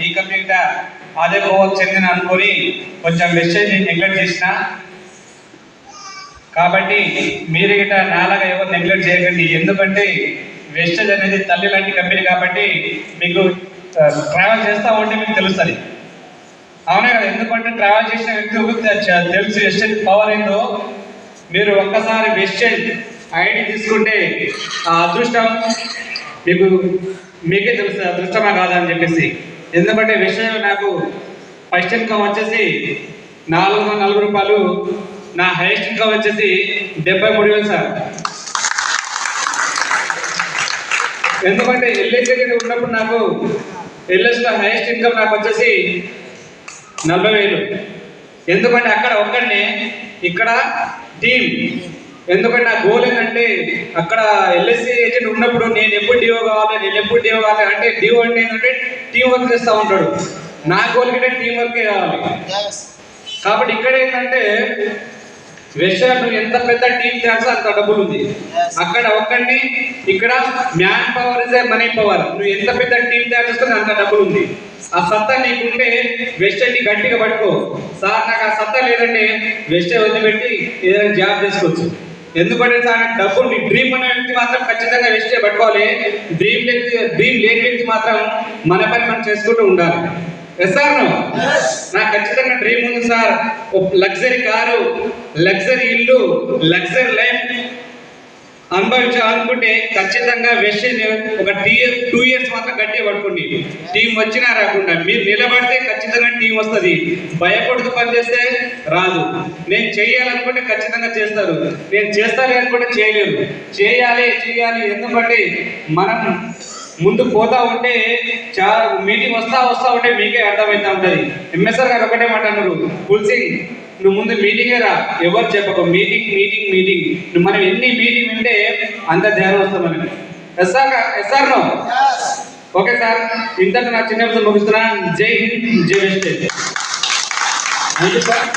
ఈ కంపెనీ అదే కోవకు చెందిన అనుకొని కొంచెం వెస్టేజ్ నెగ్లెక్ట్ చేసిన. కాబట్టి మీరు గిట నాలాగా ఎవరు నెగ్లెక్ట్ చేయకండి. ఎందుకంటే వెస్టేజ్ అనేది తల్లి లాంటి కంపెనీ కాబట్టి మీకు ట్రావెల్ చేస్తూ ఉంటే మీకు తెలుస్తుంది. అవునే కదా, ఎందుకంటే ట్రావెల్ చేసిన వ్యక్తులకు తెలుసు వెస్టేజ్ పవర్ ఏందో. మీరు ఒక్కసారి వెస్టేజ్ ఐడి తీసుకుంటే ఆ అదృష్టం మీకే తెలుస్తుంది, అదృష్టమా కాదా అని చెప్పేసి. ఎందుకంటే వెస్టేజ్ నాకు ఫస్ట్ ఇన్కమ్ వచ్చేసి 440 రూపాయలు, నా హైయెస్ట్ ఇన్కమ్ వచ్చేసి 73,000 సార్. ఎందుకంటే ఎల్ఐసి ఉన్నప్పుడు నాకు ఎల్ఐసిలో హైయెస్ట్ ఇన్కమ్ నాకు వచ్చేసి 40,000. ఎందుకంటే అక్కడ ఒక్కడినే, ఇక్కడ టీం. ఎందుకంటే నా గోల్ ఏంటంటే అక్కడ ఎల్ఐసి ఏజెంట్ ఉన్నప్పుడు నేను ఎప్పుడు డిఓ కావాలి అంటే డిఓ అంటే ఏంటంటే టీం వర్క్ చేస్తూ ఉంటాడు. నా గోల్ కంటే టీం వర్కే కావాలి. కాబట్టి ఇక్కడ ఏంటంటే వెస్టేజ్ నువ్వు ఎంత పెద్ద టీం చేస్తా అంత డబ్బులు ఉంది. అక్కడ ఒక్కడిని, ఇక్కడ man power is money power. నువ్వు ఎంత పెద్ద టీం తయారు చేస్తే అంత డబ్బులు ఉంది. ఆ సత్తా నీకుంటే వెస్టేజ్ గట్టిగా పట్టుకో. సార్ నాకు ఆ సత్తా లేదంటే వెస్టేజ్ వదిలిపెట్టి ఏదైనా జాబ్ చేసుకోవచ్చు. ఎందుకంటే సార్ డబ్బు నీ డ్రీమ్ ఉన్న వ్యక్తి మాత్రం ఖచ్చితంగా వెస్టేజ్ పట్టుకోవాలి. డ్రీమ్ లేని వ్యక్తి మాత్రం మన పని మనం చేసుకుంటూ ఉండాలి. ఎస్ సార్ నాకు ఖచ్చితంగా డ్రీమ్ ఉంది సార్. లగ్జరీ కారు, లగ్జరీ ఇల్లు, లగ్జరీ లైఫ్ అనుభవించాలనుకుంటే ఖచ్చితంగా వెస్టేజ్ ఒక 2 ఇయర్స్ మాత్రం గట్టిగా పట్టుకోండి. టీం వచ్చినా రాకుండా మీరు నిలబడితే ఖచ్చితంగా టీం వస్తుంది. భయపడుతూ పనిచేస్తే రాదు. నేను చేయాలనుకుంటే ఖచ్చితంగా చేస్తారు, నేను చేస్తాను అనుకుంటే చేయలేరు. చేయాలి. ఎందుకంటే మనం ముందు పోతా ఉంటే చాలా మీటింగ్ వస్తా ఉంటే మీకే అర్థమవుతా ఉంటుంది. ఎంఎస్ఆర్ గారు ఒకటే మాట అన్నారు, కుల్సింగ్ నువ్వు ముందు మీటింగే రా, ఎవరు చెప్పకు. మీటింగ్ నువ్వు మనం ఎన్ని మీటింగ్ వింటే అంత ధ్యానం వస్తాం మనకి. ఎస్ఆర్ నో ఓకే సార్, ఇంతకు నా చిన్న ముగిస్తున్నా. జై హింద్, జై వెస్టేజ్. Thank you sir.